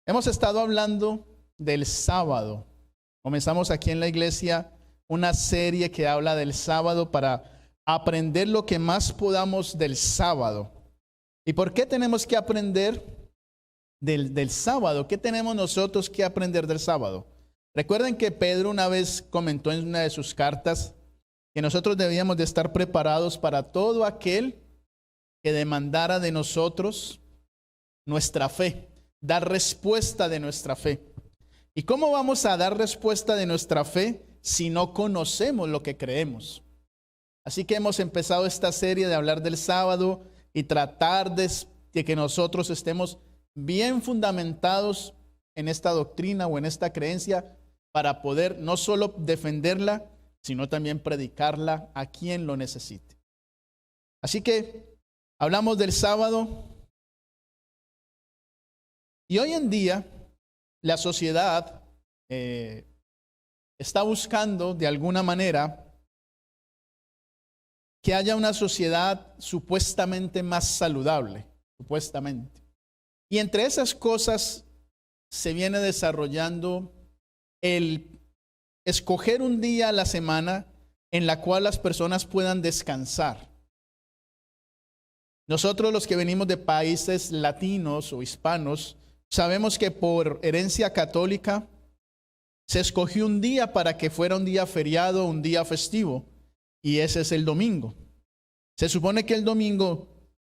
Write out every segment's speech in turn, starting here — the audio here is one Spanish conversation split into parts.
Hemos estado hablando del sábado. Comenzamos aquí en la iglesia una serie que habla del sábado para aprender lo que más podamos del sábado. ¿Y por qué tenemos que aprender del sábado? ¿Qué tenemos nosotros que aprender del sábado? Recuerden que Pedro una vez comentó en una de sus cartas que nosotros debíamos de estar preparados para todo aquel que demandara de nosotros nuestra fe, dar respuesta de nuestra fe. ¿Y cómo vamos a dar respuesta de nuestra fe si no conocemos lo que creemos? Así que hemos empezado esta serie de hablar del sábado y tratar de que nosotros estemos bien fundamentados en esta doctrina o en esta creencia para poder no solo defenderla, sino también predicarla a quien lo necesite. Así que hablamos del sábado. Y hoy en día la sociedad está buscando de alguna manera que haya una sociedad supuestamente más saludable, supuestamente. Y entre esas cosas se viene desarrollando el escoger un día a la semana en la cual las personas puedan descansar. Nosotros los que venimos de países latinos o hispanos, sabemos que por herencia católica se escogió un día para que fuera un día feriado, un día festivo, y ese es el domingo. Se supone que el domingo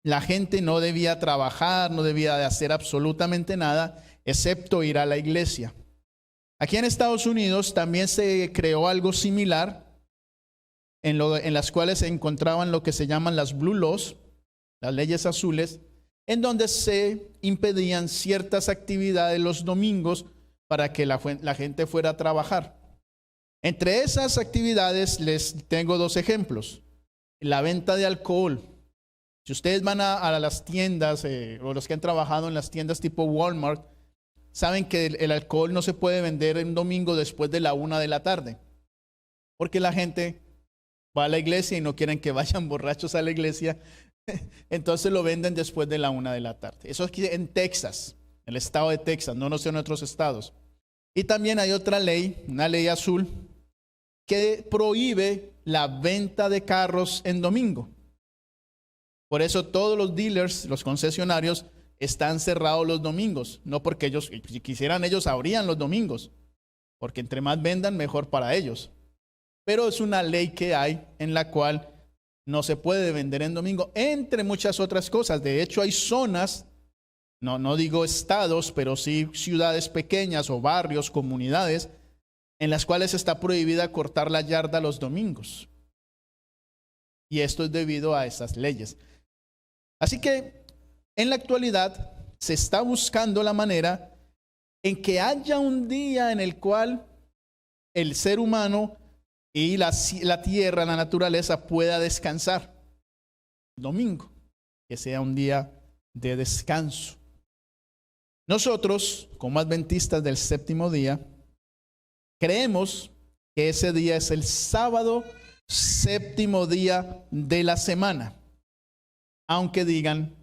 la gente no debía trabajar, no debía de hacer absolutamente nada, excepto ir a la iglesia. Aquí en Estados Unidos también se creó algo similar, en las cuales se encontraban lo que se llaman las Blue Laws, las leyes azules, en donde se impedían ciertas actividades los domingos para que la gente fuera a trabajar. Entre esas actividades les tengo dos ejemplos. La venta de alcohol. Si ustedes van a las tiendas, o los que han trabajado en las tiendas tipo Walmart, saben que el alcohol no se puede vender en domingo después de la 1 de la tarde, porque la gente va a la iglesia y no quieren que vayan borrachos a la iglesia. Entonces lo venden después de la 1 de la tarde. Eso aquí en Texas, en el estado de Texas, no sé en otros estados. Y también hay otra ley, una ley azul, que prohíbe la venta de carros en domingo. Por eso todos los dealers, los concesionarios, están cerrados los domingos. No porque ellos, si quisieran ellos, abrían los domingos. Porque entre más vendan, mejor para ellos. Pero es una ley que hay en la cual no se puede vender en domingo, entre muchas otras cosas. De hecho, hay zonas, no digo estados, pero sí ciudades pequeñas o barrios, comunidades, en las cuales está prohibida cortar la yarda los domingos. Y esto es debido a esas leyes. Así que en la actualidad se está buscando la manera en que haya un día en el cual el ser humano y la tierra, la naturaleza pueda descansar. Domingo, que sea un día de descanso. Nosotros, como adventistas del séptimo día, creemos que ese día es el sábado, séptimo día de la semana. Aunque digan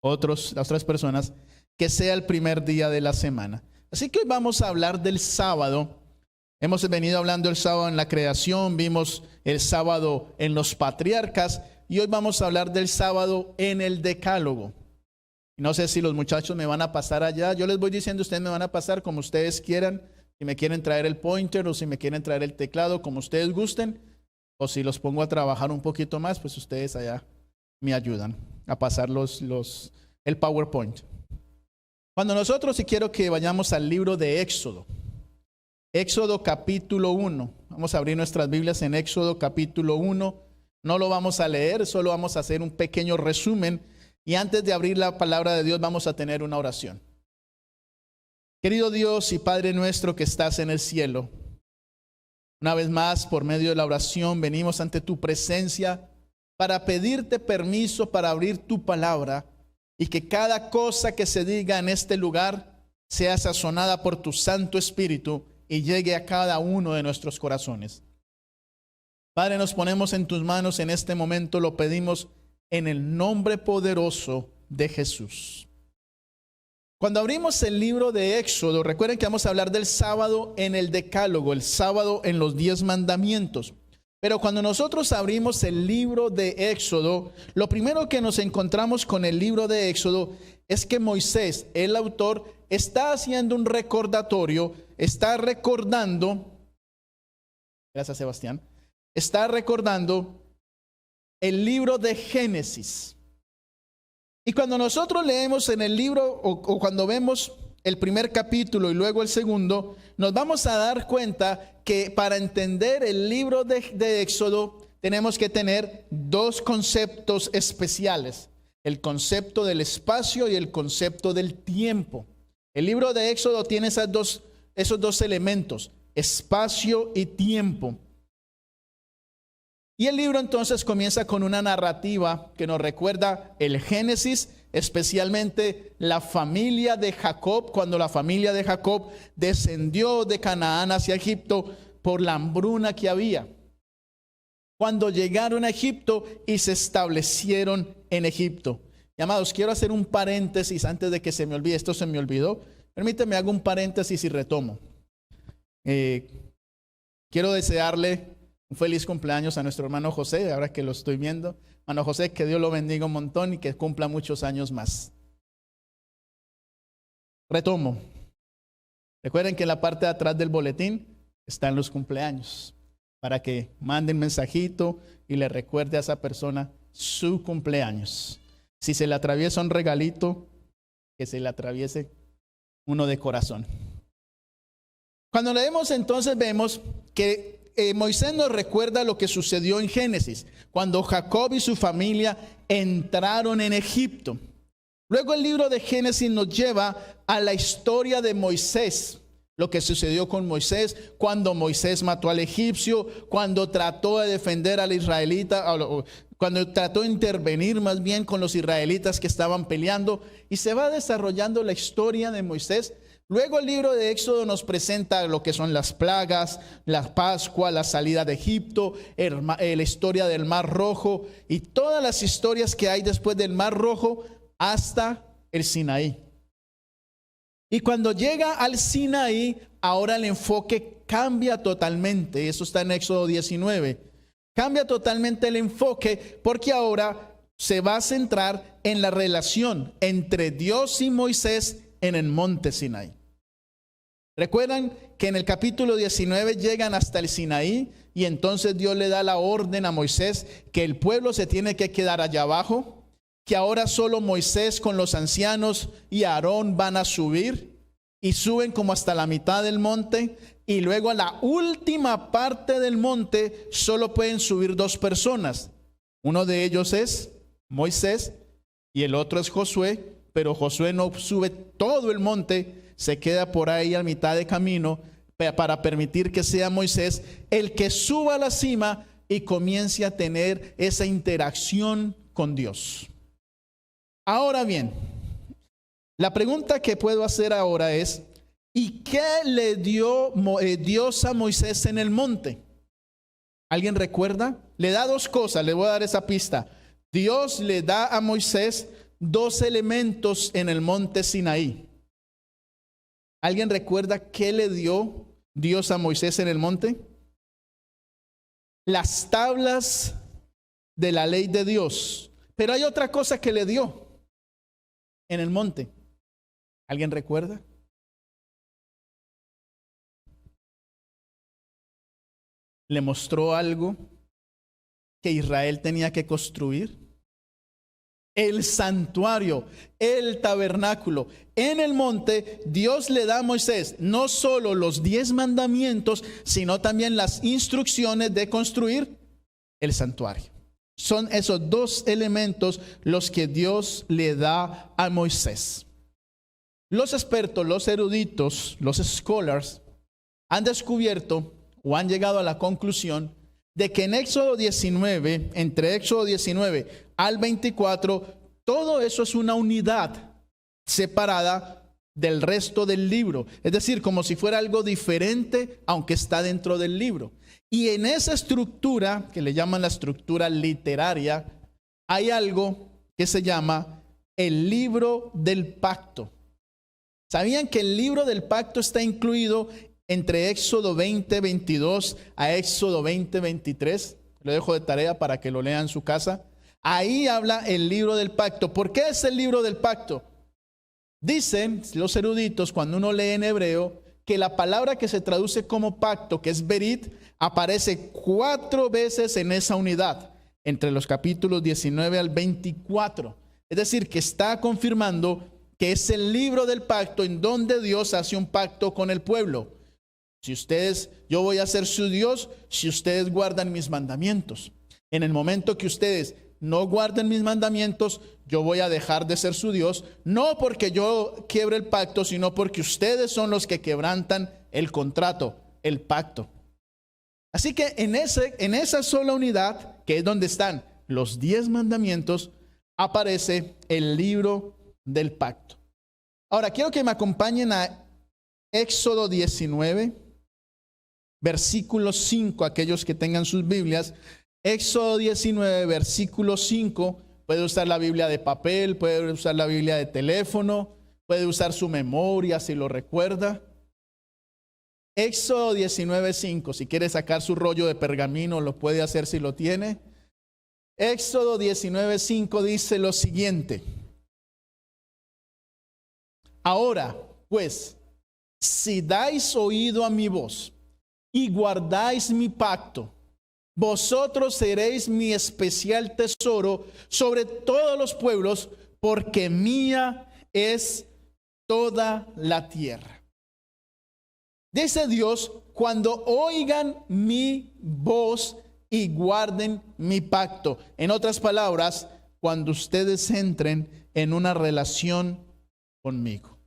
las otras personas que sea el primer día de la semana. Así que hoy vamos a hablar del sábado. Hemos venido hablando el sábado en la creación, vimos el sábado en los patriarcas y hoy vamos a hablar del sábado en el decálogo. No sé si los muchachos me van a pasar allá, yo les voy diciendo, ustedes me van a pasar como ustedes quieran, si me quieren traer el pointer o si me quieren traer el teclado, como ustedes gusten, o si los pongo a trabajar un poquito más, pues ustedes allá me ayudan a pasar el PowerPoint. Cuando nosotros, y quiero que vayamos al libro de Éxodo. Éxodo capítulo 1. Vamos a abrir nuestras Biblias en Éxodo capítulo 1. No lo vamos a leer, solo vamos a hacer un pequeño resumen. Y antes de abrir la palabra de Dios, vamos a tener una oración. Querido Dios y Padre nuestro que estás en el cielo, una vez más, por medio de la oración, venimos ante tu presencia para pedirte permiso para abrir tu palabra y que cada cosa que se diga en este lugar sea sazonada por tu Santo Espíritu y llegue a cada uno de nuestros corazones. Padre, nos ponemos en tus manos en este momento, lo pedimos en el nombre poderoso de Jesús. Cuando abrimos el libro de Éxodo, recuerden que vamos a hablar del sábado en el Decálogo, el sábado en los 10 mandamientos. Pero cuando nosotros abrimos el libro de Éxodo, lo primero que nos encontramos con el libro de Éxodo es que Moisés, el autor, está haciendo un recordatorio, está recordando, gracias Sebastián, está recordando el libro de Génesis. Y cuando nosotros leemos en el libro o cuando vemos el primer capítulo y luego el segundo, nos vamos a dar cuenta que para entender el libro de Éxodo tenemos que tener dos conceptos especiales: el concepto del espacio y el concepto del tiempo. El libro de Éxodo tiene esos dos elementos, espacio y tiempo. Y el libro entonces comienza con una narrativa que nos recuerda el Génesis, especialmente la familia de Jacob, cuando la familia de Jacob descendió de Canaán hacia Egipto por la hambruna que había. Cuando llegaron a Egipto y se establecieron en Egipto. Y amados, quiero hacer un paréntesis antes de que se me olvide. Esto se me olvidó. Permíteme, hago un paréntesis y retomo. Quiero desearle un feliz cumpleaños a nuestro hermano José, ahora que lo estoy viendo. Hermano José, que Dios lo bendiga un montón y que cumpla muchos años más. Retomo. Recuerden que en la parte de atrás del boletín están los cumpleaños, para que manden mensajito y le recuerde a esa persona su cumpleaños. Si se le atraviesa un regalito, que se le atraviese uno de corazón. Cuando leemos entonces vemos que Moisés nos recuerda lo que sucedió en Génesis, cuando Jacob y su familia entraron en Egipto. Luego el libro de Génesis nos lleva a la historia de Moisés, lo que sucedió con Moisés, cuando Moisés mató al egipcio, cuando trató de defender al israelita, cuando trató de intervenir más bien con los israelitas que estaban peleando, y se va desarrollando la historia de Moisés. Luego el libro de Éxodo nos presenta lo que son las plagas, la Pascua, la salida de Egipto, la historia del Mar Rojo y todas las historias que hay después del Mar Rojo hasta el Sinaí. Y cuando llega al Sinaí, ahora el enfoque cambia totalmente. Eso está en Éxodo 19. Cambia totalmente el enfoque porque ahora se va a centrar en la relación entre Dios y Moisés en el monte Sinaí. Recuerdan que en el capítulo 19 llegan hasta el Sinaí y entonces Dios le da la orden a Moisés que el pueblo se tiene que quedar allá abajo, que ahora solo Moisés con los ancianos y Aarón van a subir y suben como hasta la mitad del monte, y luego a la última parte del monte solo pueden subir dos personas. Uno de ellos es Moisés y el otro es Josué. Pero Josué no sube todo el monte, se queda por ahí a mitad de camino para permitir que sea Moisés el que suba a la cima y comience a tener esa interacción con Dios. Ahora bien, la pregunta que puedo hacer ahora es, ¿y qué le dio Dios a Moisés en el monte? ¿Alguien recuerda? Le da dos cosas, le voy a dar esa pista. Dios le da a Moisés dos elementos en el monte Sinaí. ¿Alguien recuerda qué le dio Dios a Moisés en el monte? Las tablas de la ley de Dios. Pero hay otra cosa que le dio en el monte. ¿Alguien recuerda? Le mostró algo que Israel tenía que construir. El santuario, el tabernáculo. En el monte, Dios le da a Moisés no solo los 10 mandamientos, sino también las instrucciones de construir el santuario. Son esos dos elementos los que Dios le da a Moisés. Los expertos, los eruditos, los scholars han descubierto o han llegado a la conclusión de que en Éxodo 19, entre Éxodo 19 al 24, todo eso es una unidad separada del resto del libro. Es decir, como si fuera algo diferente, aunque está dentro del libro. Y en esa estructura, que le llaman la estructura literaria, hay algo que se llama el libro del pacto. ¿Sabían que el libro del pacto está incluido entre Éxodo 20, 22 a Éxodo 20, 23? Lo dejo de tarea para que lo lean en su casa. Ahí habla el libro del pacto. ¿Por qué es el libro del pacto? Dicen los eruditos, cuando uno lee en hebreo, que la palabra que se traduce como pacto, que es berit, aparece 4 veces en esa unidad, entre los capítulos 19 al 24. Es decir, que está confirmando que es el libro del pacto en donde Dios hace un pacto con el pueblo. Yo voy a ser su Dios si ustedes guardan mis mandamientos. En el momento que ustedes no guarden mis mandamientos, yo voy a dejar de ser su Dios, no porque yo quiebre el pacto, sino porque ustedes son los que quebrantan el contrato, el pacto. Así que en esa sola unidad, que es donde están los 10 mandamientos, aparece el libro del pacto. Ahora, quiero que me acompañen a Éxodo 19, versículo 5, aquellos que tengan sus Biblias. Éxodo 19, versículo 5, puede usar la Biblia de papel, puede usar la Biblia de teléfono, puede usar su memoria si lo recuerda. Éxodo 19, 5, si quiere sacar su rollo de pergamino, lo puede hacer si lo tiene. Éxodo 19, 5 dice lo siguiente: ahora, pues, si dais oído a mi voz y guardáis mi pacto, vosotros seréis mi especial tesoro sobre todos los pueblos, porque mía es toda la tierra. Dice Dios, cuando oigan mi voz y guarden mi pacto. En otras palabras, cuando ustedes entren en una relación conmigo.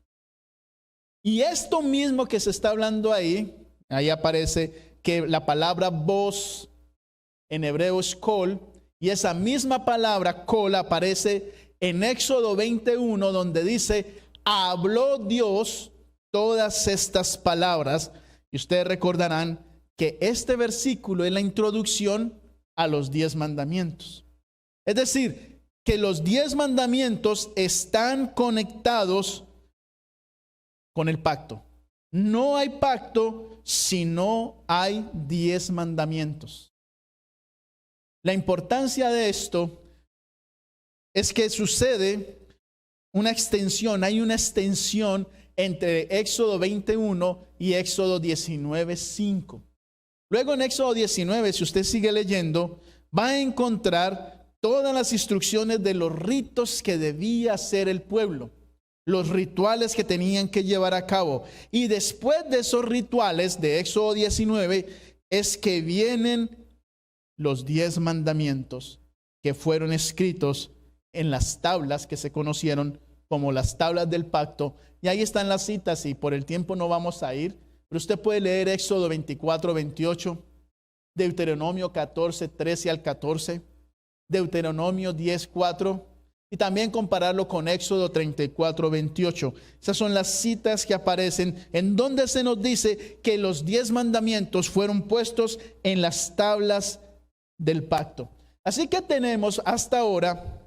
Y esto mismo que se está hablando ahí aparece que la palabra voz en hebreo es kol, y esa misma palabra kol aparece en Éxodo 21, donde dice, habló Dios todas estas palabras. Y ustedes recordarán que este versículo es la introducción a los 10 mandamientos. Es decir, que los 10 mandamientos están conectados con el pacto. No hay pacto si no hay 10 mandamientos. La importancia de esto es que sucede una extensión, hay una extensión entre Éxodo 21 y Éxodo 19, 5. Luego en Éxodo 19, si usted sigue leyendo, va a encontrar todas las instrucciones de los ritos que debía hacer el pueblo, los rituales que tenían que llevar a cabo. Y después de esos rituales de Éxodo 19 es que vienen los 10 mandamientos que fueron escritos en las tablas que se conocieron como las tablas del pacto. Y ahí están las citas, y por el tiempo no vamos a ir, pero usted puede leer Éxodo 24, 28, Deuteronomio 14, 13 al 14, Deuteronomio 10, 4, y también compararlo con Éxodo 34, 28. Esas son las citas que aparecen en donde se nos dice que los 10 mandamientos fueron puestos en las tablas del pacto. Así que tenemos hasta ahora,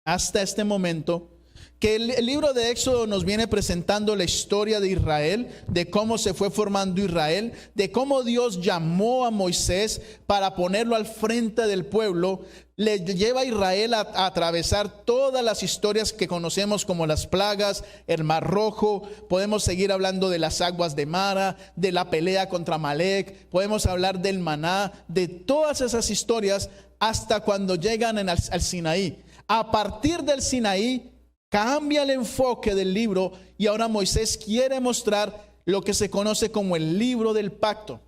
hasta este momento, que el libro de Éxodo nos viene presentando la historia de Israel, de cómo se fue formando Israel, de cómo Dios llamó a Moisés para ponerlo al frente del pueblo. Le lleva a Israel a atravesar todas las historias que conocemos como las plagas, el Mar Rojo. Podemos seguir hablando de las aguas de Mara, de la pelea contra Amalek. Podemos hablar del maná, de todas esas historias hasta cuando llegan al Sinaí. A partir del Sinaí cambia el enfoque del libro y ahora Moisés quiere mostrar lo que se conoce como el libro del pacto.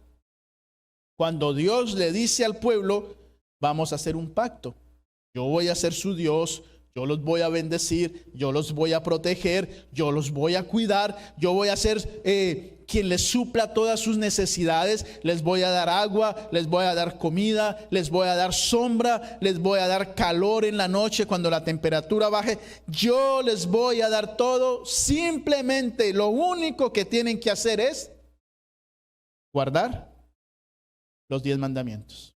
Cuando Dios le dice al pueblo, vamos a hacer un pacto. Yo voy a ser su Dios, yo los voy a bendecir, yo los voy a proteger, yo los voy a cuidar, yo voy a ser quien les supla todas sus necesidades. Les voy a dar agua, les voy a dar comida, les voy a dar sombra, les voy a dar calor en la noche cuando la temperatura baje. Yo les voy a dar todo. Simplemente lo único que tienen que hacer es guardar los 10 mandamientos,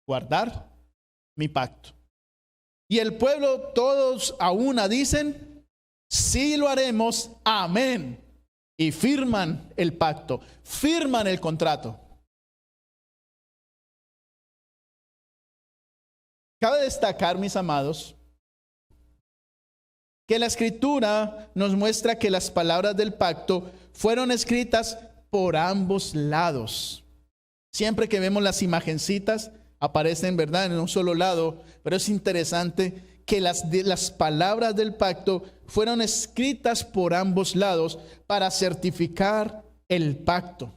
guardar mi pacto. Y el pueblo, todos a una dicen, Sí lo haremos, amén. Y firman el pacto, firman el contrato. Cabe destacar, mis amados, que la Escritura nos muestra que las palabras del pacto fueron escritas por ambos lados. Siempre que vemos las imagencitas, aparecen, ¿verdad?, en un solo lado, pero es interesante que las palabras del pacto fueron escritas por ambos lados para certificar el pacto.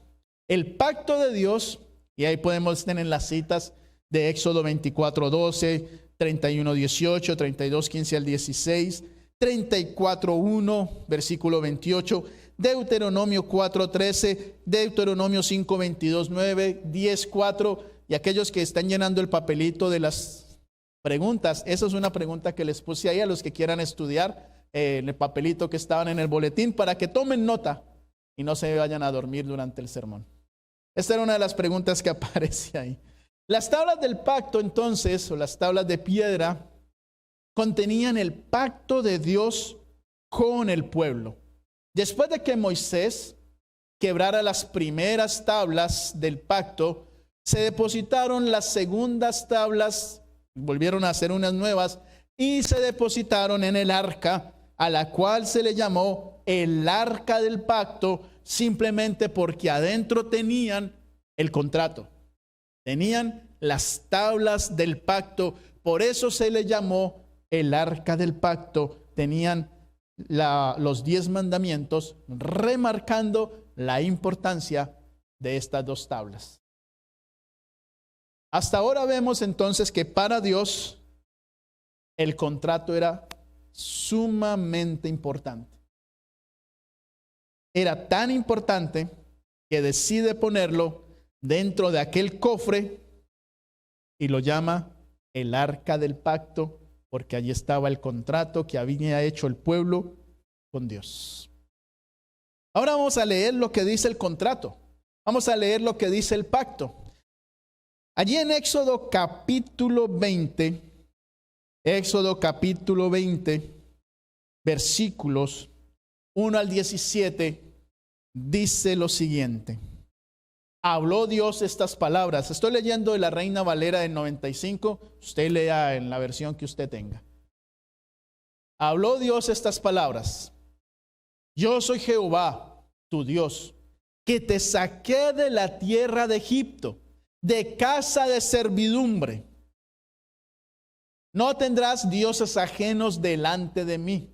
El pacto de Dios, y ahí podemos tener las citas de Éxodo 24:12, 31:18, 32:15 al 16, 34:1, versículo 28, Deuteronomio 4:13, Deuteronomio 5:22-9, 10:4, y aquellos que están llenando el papelito de las preguntas, esa es una pregunta que les puse ahí a los que quieran estudiar en el papelito que estaban en el boletín para que tomen nota y no se vayan a dormir durante el sermón. Esta era una de las preguntas que aparece ahí. Las tablas del pacto entonces, o las tablas de piedra, contenían el pacto de Dios con el pueblo. Después de que Moisés quebrara las primeras tablas del pacto, se depositaron las segundas tablas, volvieron a hacer unas nuevas, y se depositaron en el arca, a la cual se le llamó el arca del pacto, simplemente porque adentro tenían el contrato. Tenían las tablas del pacto, por eso se le llamó el arca del pacto. Tenían los 10 mandamientos, remarcando la importancia de estas dos tablas. Hasta ahora vemos entonces que para Dios el contrato era sumamente importante. Era tan importante que decide ponerlo dentro de aquel cofre y lo llama el arca del pacto, porque allí estaba el contrato que había hecho el pueblo con Dios. Ahora vamos a leer lo que dice el contrato. Vamos a leer lo que dice el pacto. Allí en Éxodo capítulo 20, versículos 1 al 17, dice lo siguiente. Habló Dios estas palabras. Estoy leyendo de la Reina Valera del 95. Usted lea en la versión que usted tenga. Habló Dios estas palabras. Yo soy Jehová, tu Dios, que te saqué de la tierra de Egipto, de casa de servidumbre. No tendrás dioses ajenos delante de mí.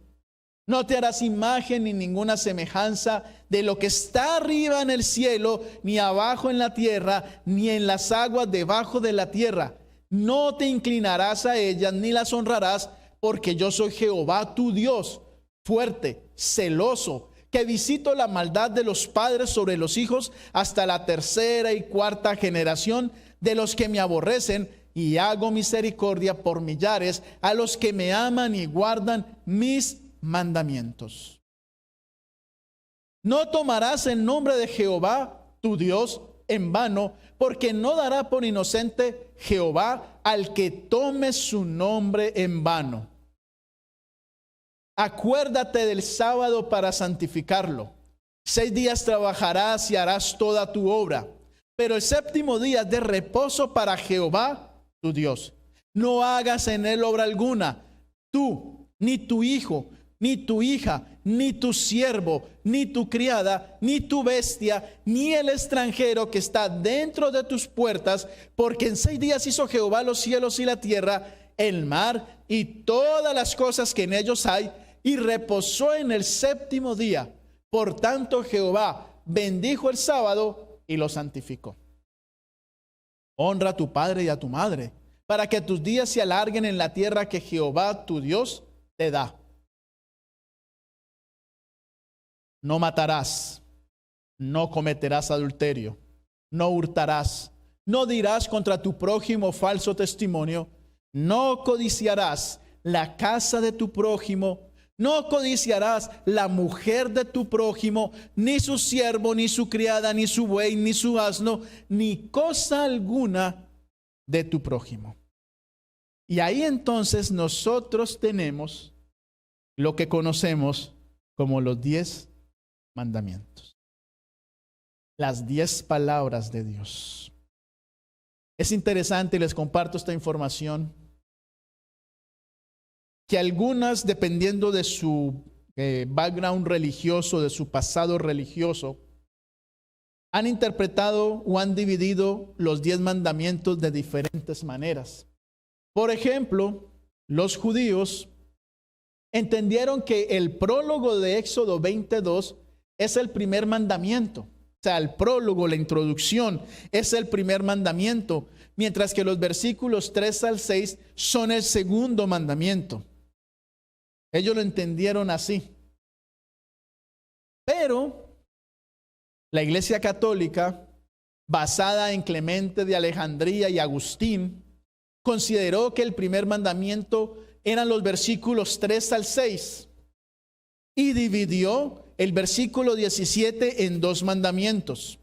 No te harás imagen ni ninguna semejanza de lo que está arriba en el cielo, ni abajo en la tierra, ni en las aguas debajo de la tierra. No te inclinarás a ellas, ni las honrarás, porque yo soy Jehová tu Dios, fuerte, celoso, que visito la maldad de los padres sobre los hijos hasta la tercera y cuarta generación de los que me aborrecen, y hago misericordia por millares a los que me aman y guardan mis mandamientos. No tomarás el nombre de Jehová tu Dios en vano, porque no dará por inocente Jehová al que tome su nombre en vano. Acuérdate del sábado para santificarlo. 6 días trabajarás y harás toda tu obra, pero el séptimo día es de reposo para Jehová tu Dios. No hagas en él obra alguna, tú, ni tu hijo, ni tu hija, ni tu siervo, ni tu criada, ni tu bestia, ni el extranjero que está dentro de tus puertas, porque en 6 días hizo Jehová los cielos y la tierra, el mar y todas las cosas que en ellos hay, y reposó en el séptimo día. Por tanto, Jehová bendijo el sábado y lo santificó. Honra a tu padre y a tu madre, para que tus días se alarguen en la tierra que Jehová tu Dios te da. No matarás, no cometerás adulterio, no hurtarás, no dirás contra tu prójimo falso testimonio, no codiciarás la casa de tu prójimo, no codiciarás la mujer de tu prójimo, ni su siervo, ni su criada, ni su buey, ni su asno, ni cosa alguna de tu prójimo. Y ahí entonces nosotros tenemos lo que conocemos como los 10 mandamientos. Las 10 palabras de Dios. Es interesante, y les comparto esta información, que algunas, dependiendo de su background religioso, de su pasado religioso, han interpretado o han dividido los 10 mandamientos de diferentes maneras. Por ejemplo, los judíos entendieron que el prólogo de Éxodo 22 es el primer mandamiento. O sea, el prólogo, la introducción, es el primer mandamiento, mientras que los versículos 3 al 6 son el segundo mandamiento. Ellos lo entendieron así. Pero la Iglesia Católica, basada en Clemente de Alejandría y Agustín, consideró que el primer mandamiento eran los versículos 3 al 6 y dividió el versículo 17 en 2 mandamientos.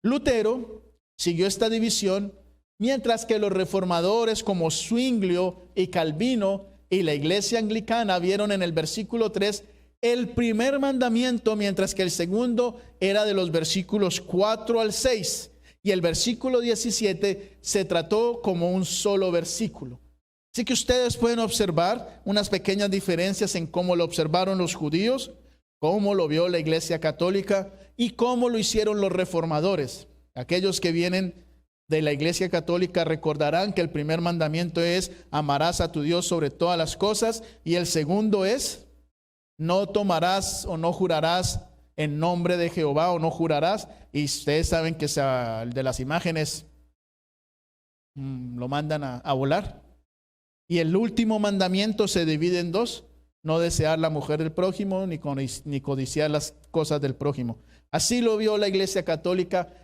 Lutero siguió esta división, mientras que los reformadores como Zwinglio y Calvino y la Iglesia Anglicana vieron en el versículo 3 el primer mandamiento, mientras que el segundo era de los versículos 4 al 6. Y el versículo 17 se trató como un solo versículo. Así que ustedes pueden observar unas pequeñas diferencias en cómo lo observaron los judíos, cómo lo vio la Iglesia Católica y cómo lo hicieron los reformadores. Aquellos que vienen de la Iglesia Católica recordarán que el primer mandamiento es: amarás a tu Dios sobre todas las cosas, y el segundo es: no tomarás o no jurarás en nombre de Jehová, o no jurarás. Y ustedes saben que el de las imágenes lo mandan a volar. Y el último mandamiento se divide en 2: no desear la mujer del prójimo, ni codiciar las cosas del prójimo. Así lo vio la Iglesia Católica.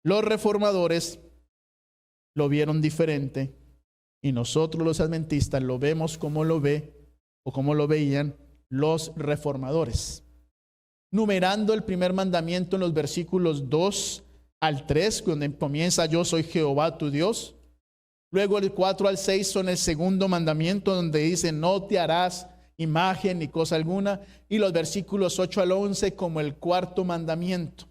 Los reformadores lo vieron diferente, y nosotros los adventistas lo vemos como lo ve, o como lo veían los reformadores. Numerando el primer mandamiento en los versículos 2 al 3, donde comienza: yo soy Jehová tu Dios. Luego el 4 al 6 son el segundo mandamiento, donde dice: no te harás imagen ni cosa alguna. Y los versículos 8 al 11 como el cuarto mandamiento.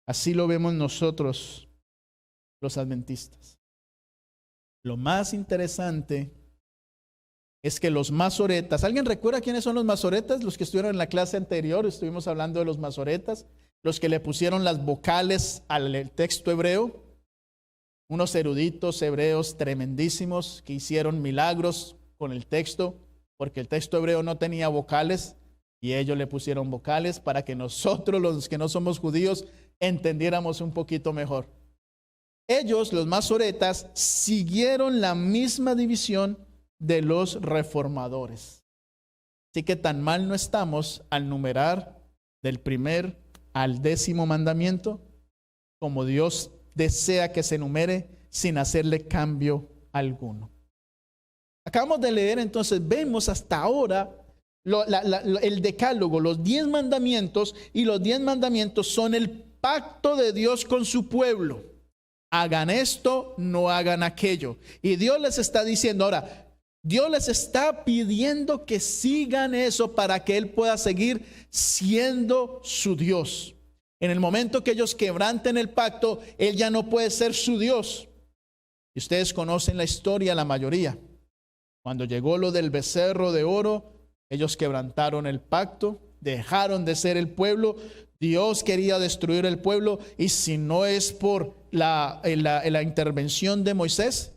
Así lo vemos nosotros, los adventistas. Lo más interesante es que los masoretas, ¿alguien recuerda quiénes son los masoretas? Los que estuvieron en la clase anterior, estuvimos hablando de los masoretas, los que le pusieron las vocales al texto hebreo, unos eruditos hebreos tremendísimos que hicieron milagros con el texto, porque el texto hebreo no tenía vocales y ellos le pusieron vocales para que nosotros, los que no somos judíos, entendiéramos un poquito mejor. Ellos, los masoretas, siguieron la misma división de los reformadores. Así que tan mal no estamos al numerar del primer al 10º mandamiento, como Dios desea que se numere sin hacerle cambio alguno. Acabamos de leer, entonces vemos hasta ahora el decálogo, los 10 mandamientos, y los 10 mandamientos son el pacto de Dios con su pueblo. Hagan esto, no hagan aquello. Y Dios les está diciendo ahora, Dios les está pidiendo que sigan eso para que Él pueda seguir siendo su Dios. En el momento que ellos quebranten el pacto, Él ya no puede ser su Dios. Y ustedes conocen la historia, la mayoría. Cuando llegó lo del becerro de oro, ellos quebrantaron el pacto, dejaron de ser el pueblo. Dios quería destruir el pueblo, y si no es por la intervención de Moisés,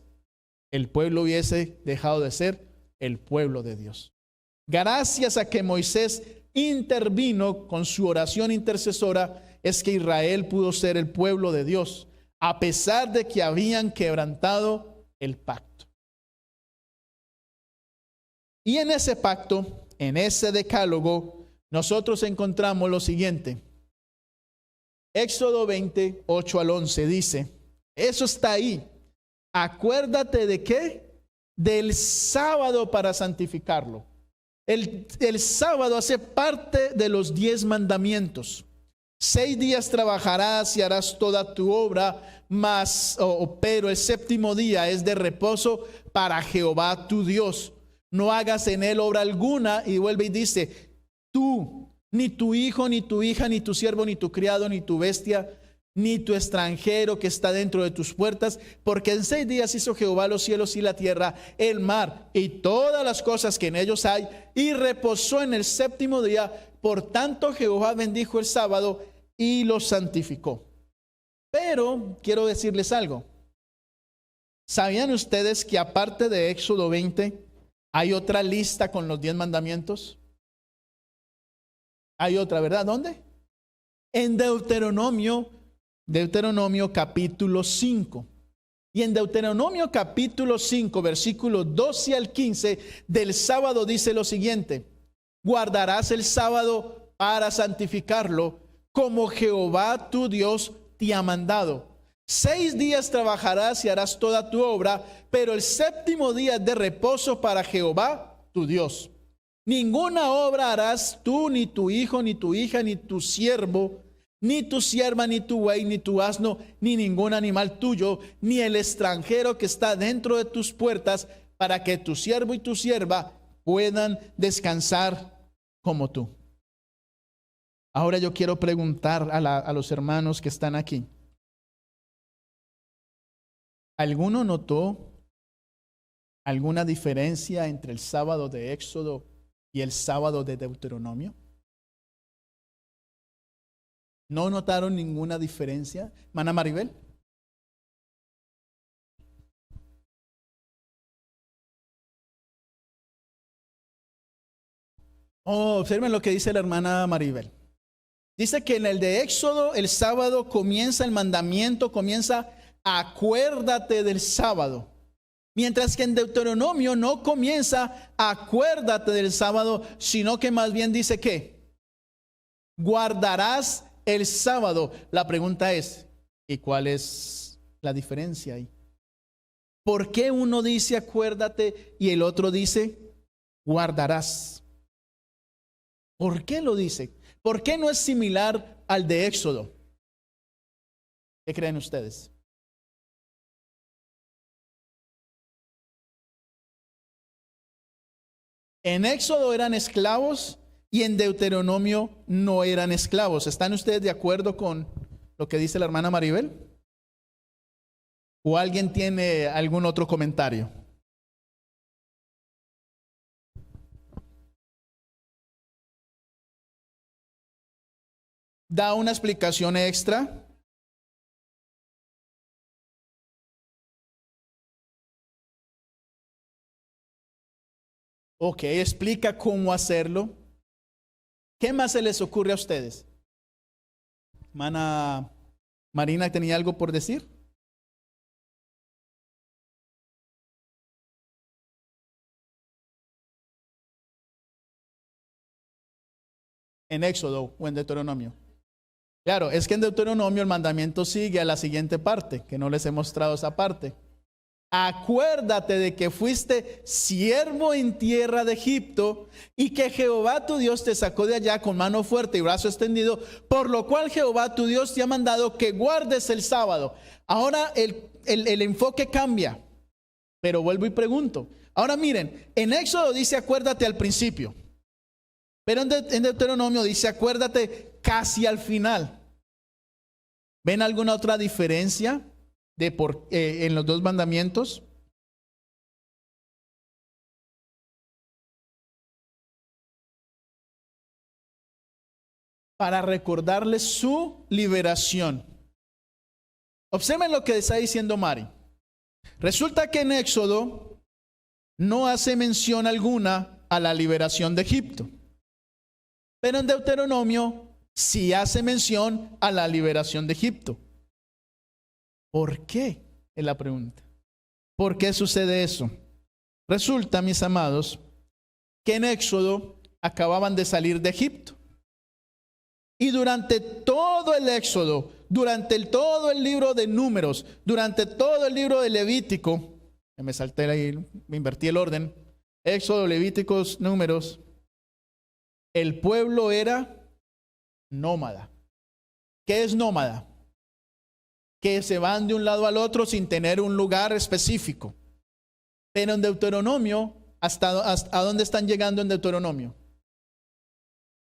el pueblo hubiese dejado de ser el pueblo de Dios. Gracias a que Moisés intervino con su oración intercesora, es que Israel pudo ser el pueblo de Dios, a pesar de que habían quebrantado el pacto. Y en ese pacto, en ese decálogo, nosotros encontramos lo siguiente. Éxodo 20, 8 al 11 dice, eso está ahí. Acuérdate de qué? Del sábado para santificarlo. El sábado hace parte de los 10 mandamientos. 6 días trabajarás y harás toda tu obra, pero el séptimo día es de reposo para Jehová tu Dios. no hagas en él obra alguna. Y vuelve y dice, tú, ni tu hijo, ni tu hija, ni tu siervo, ni tu criado, ni tu bestia, ni tu extranjero que está dentro de tus puertas, porque en 6 días hizo Jehová los cielos y la tierra, el mar y todas las cosas que en ellos hay, y reposó en el 7º día. Por tanto Jehová bendijo el sábado y lo santificó. Pero quiero decirles algo. ¿Sabían ustedes que aparte de Éxodo 20 hay otra lista con los 10 mandamientos? Hay otra, ¿verdad? ¿Dónde? En Deuteronomio capítulo 5. Y en Deuteronomio capítulo 5, versículos 12 al 15 del sábado dice lo siguiente: guardarás el sábado para santificarlo, como Jehová tu Dios te ha mandado. 6 días trabajarás y harás toda tu obra, pero el 7º día es de reposo para Jehová tu Dios. Ninguna obra harás tú, ni tu hijo, ni tu hija, ni tu siervo, ni tu sierva, ni tu buey, ni tu asno, ni ningún animal tuyo, ni el extranjero que está dentro de tus puertas, para que tu siervo y tu sierva puedan descansar como tú. Ahora yo quiero preguntar a los hermanos que están aquí. ¿Alguno notó alguna diferencia entre el sábado de Éxodo y el sábado de Deuteronomio? ¿No notaron ninguna diferencia? ¿Mana Maribel? Observen lo que dice la hermana Maribel. Dice que en el de Éxodo, el sábado comienza el mandamiento, comienza acuérdate del sábado. Mientras que en Deuteronomio no comienza acuérdate del sábado, sino que más bien dice que guardarás el sábado. La pregunta es, ¿y cuál es la diferencia ahí? ¿Por qué uno dice acuérdate y el otro dice guardarás? ¿Por qué lo dice? ¿Por qué no es similar al de Éxodo? ¿Qué creen ustedes? En Éxodo eran esclavos y en Deuteronomio no eran esclavos. ¿Están ustedes de acuerdo con lo que dice la hermana Maribel? ¿O alguien tiene algún otro comentario? ¿Da una explicación extra? Ok, explica cómo hacerlo. ¿Qué más se les ocurre a ustedes? Hermana Marina, ¿tenía algo por decir? En Éxodo o en Deuteronomio. Claro, es que en Deuteronomio el mandamiento sigue a la siguiente parte, que no les he mostrado esa parte. Acuérdate de que fuiste siervo en tierra de Egipto y que Jehová tu Dios te sacó de allá con mano fuerte y brazo extendido, por lo cual Jehová tu Dios te ha mandado que guardes el sábado. Ahora el enfoque cambia, pero vuelvo y pregunto. Ahora miren, en Éxodo dice acuérdate al principio, pero en Deuteronomio dice acuérdate casi al final. ¿Ven alguna otra diferencia en los dos mandamientos? Para recordarles su liberación. Observen lo que está diciendo Mari. Resulta que en Éxodo no hace mención alguna a la liberación de Egipto, pero en Deuteronomio sí hace mención a la liberación de Egipto. ¿Por qué? Es la pregunta. ¿Por qué sucede eso? Resulta, mis amados, que en Éxodo acababan de salir de Egipto. Y durante todo el Éxodo, durante todo el libro de Números, durante todo el libro de Levítico, me salté ahí, me invertí el orden, Éxodo, Levíticos, Números, el pueblo era nómada. ¿Qué es nómada? Que se van de un lado al otro sin tener un lugar específico. Pero en Deuteronomio ¿A dónde están llegando en Deuteronomio?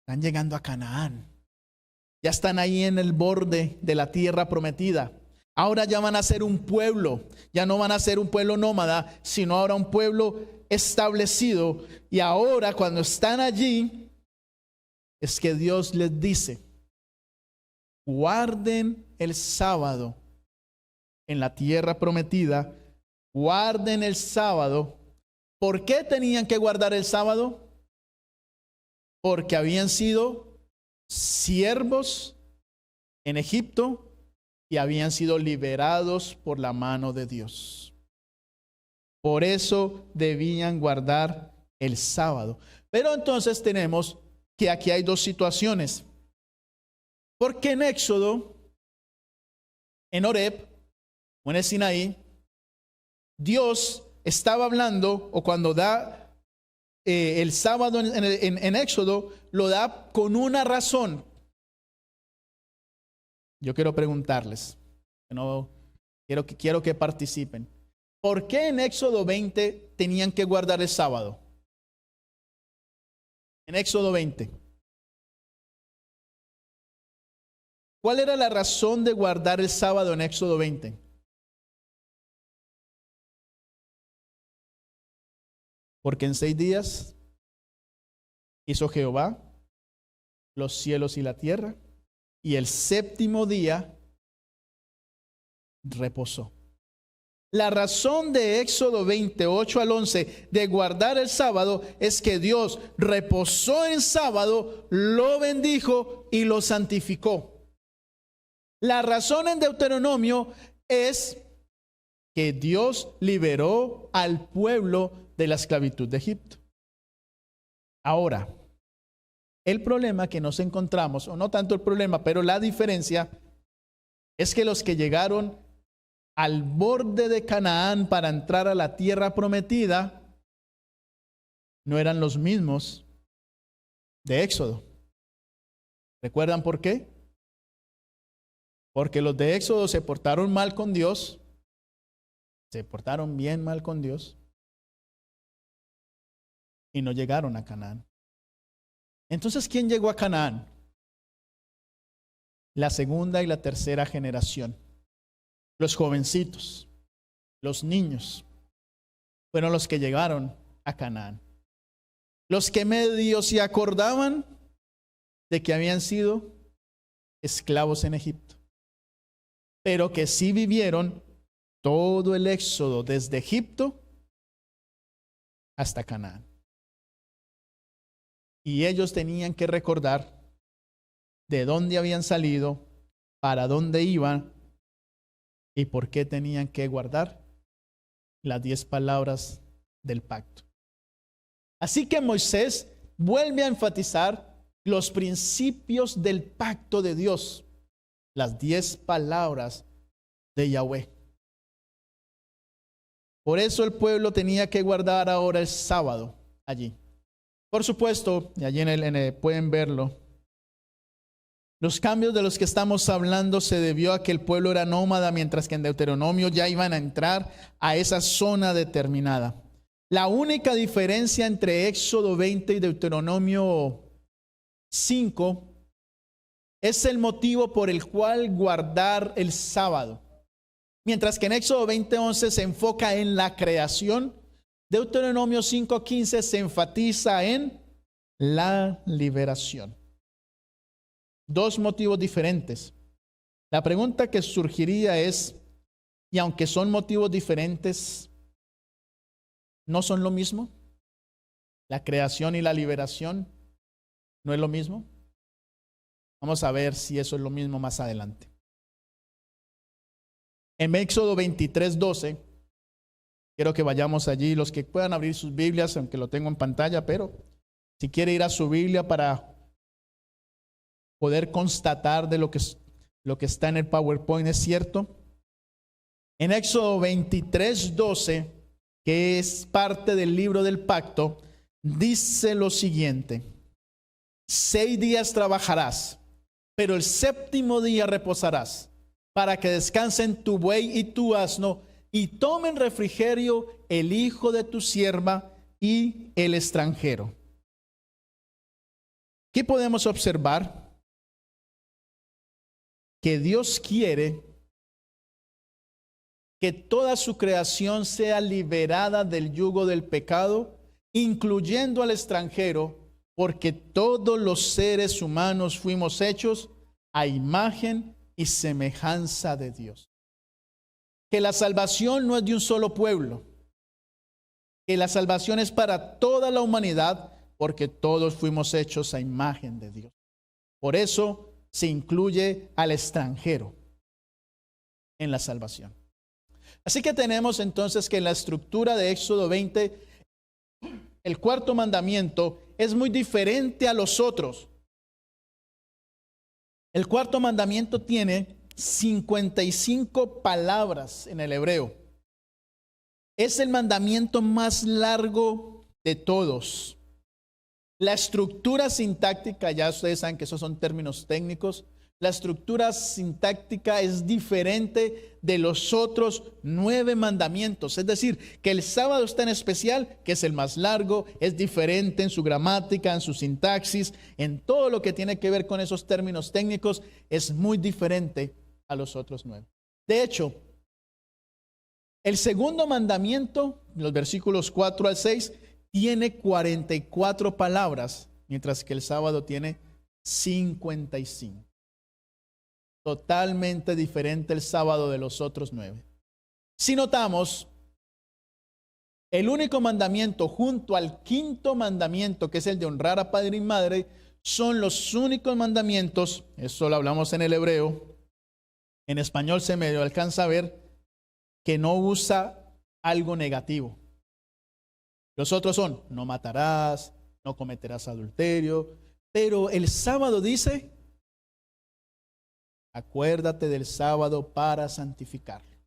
Están llegando a Canaán. Ya están ahí en el borde de la tierra prometida. Ahora ya van a ser un pueblo. Ya no van a ser un pueblo nómada, sino ahora un pueblo establecido. Y ahora cuando están allí, es que Dios les dice: guarden el sábado en la tierra prometida. Guarden el sábado. ¿Por qué tenían que guardar el sábado? Porque habían sido siervos en Egipto y habían sido liberados por la mano de Dios. Por eso debían guardar el sábado. Pero entonces tenemos que aquí hay dos situaciones. Porque en Éxodo, en Horeb o en el Sinaí, Dios estaba hablando, o cuando da el sábado en Éxodo, lo da con una razón. Yo quiero preguntarles, quiero que participen. ¿Por qué en Éxodo 20 tenían que guardar el sábado? En Éxodo 20. ¿Cuál era la razón de guardar el sábado en Éxodo 20? Porque en 6 días hizo Jehová los cielos y la tierra, y el séptimo día reposó. La razón de Éxodo 28 al 11 de guardar el sábado es que Dios reposó en sábado, lo bendijo y lo santificó. La razón en Deuteronomio es que Dios liberó al pueblo de la esclavitud de Egipto. Ahora, el problema que nos encontramos, o no tanto el problema, pero la diferencia, es que los que llegaron al borde de Canaán para entrar a la tierra prometida no eran los mismos de Éxodo. ¿Recuerdan por qué? Porque los de Éxodo se portaron mal con Dios, se portaron bien mal con Dios, y no llegaron a Canaán. Entonces, ¿quién llegó a Canaán? La segunda y la tercera generación. Los jovencitos, los niños, fueron los que llegaron a Canaán. Los que medio se acordaban de que habían sido esclavos en Egipto, pero que sí vivieron todo el éxodo desde Egipto hasta Canaán. Y ellos tenían que recordar de dónde habían salido, para dónde iban y por qué tenían que guardar las 10 palabras del pacto. Así que Moisés vuelve a enfatizar los principios del pacto de Dios, las 10 palabras de Yahweh. Por eso el pueblo tenía que guardar ahora el sábado allí. Por supuesto, y allí pueden verlo, los cambios de los que estamos hablando se debió a que el pueblo era nómada, mientras que en Deuteronomio ya iban a entrar a esa zona determinada. La única diferencia entre Éxodo 20 y Deuteronomio 5 es el motivo por el cual guardar el sábado. Mientras que en Éxodo 20:11 se enfoca en la creación, Deuteronomio 5:15 se enfatiza en la liberación. Dos motivos diferentes. La pregunta que surgiría es, y aunque son motivos diferentes, ¿no son lo mismo? ¿La creación y la liberación no es lo mismo? Vamos a ver si eso es lo mismo más adelante. En Éxodo 23:12, quiero que vayamos allí, los que puedan abrir sus Biblias, aunque lo tengo en pantalla, pero si quiere ir a su Biblia para poder constatar de lo que está en el PowerPoint es cierto. En Éxodo 23:12, que es parte del libro del pacto, dice lo siguiente: 6 días trabajarás, pero el séptimo día reposarás, para que descansen tu buey y tu asno, y tomen refrigerio el hijo de tu sierva y el extranjero. ¿Qué podemos observar? Que Dios quiere que toda su creación sea liberada del yugo del pecado, incluyendo al extranjero, porque todos los seres humanos fuimos hechos a imagen y semejanza de Dios. Que la salvación no es de un solo pueblo, que la salvación es para toda la humanidad, porque todos fuimos hechos a imagen de Dios. Por eso se incluye al extranjero en la salvación. Así que tenemos entonces que en la estructura de Éxodo 20, el cuarto mandamiento es muy diferente a los otros. El cuarto mandamiento tiene 55 palabras en el hebreo. Es el mandamiento más largo de todos. La estructura sintáctica, ya ustedes saben que esos son términos técnicos, la estructura sintáctica es diferente de los otros 9 mandamientos. Es decir, que el sábado está en especial, que es el más largo, es diferente en su gramática, en su sintaxis, en todo lo que tiene que ver con esos términos técnicos, es muy diferente a los otros 9. De hecho, el segundo mandamiento, los versículos 4 al 6, tiene 44 palabras, mientras que el sábado tiene 55. Totalmente diferente el sábado de los otros 9. Si notamos, el único mandamiento junto al quinto mandamiento, que es el de honrar a padre y madre, son los únicos mandamientos, eso lo hablamos en el hebreo, en español se medio alcanza a ver, que no usa algo negativo. Los otros son, no matarás, no cometerás adulterio, pero el sábado dice, acuérdate del sábado para santificarlo.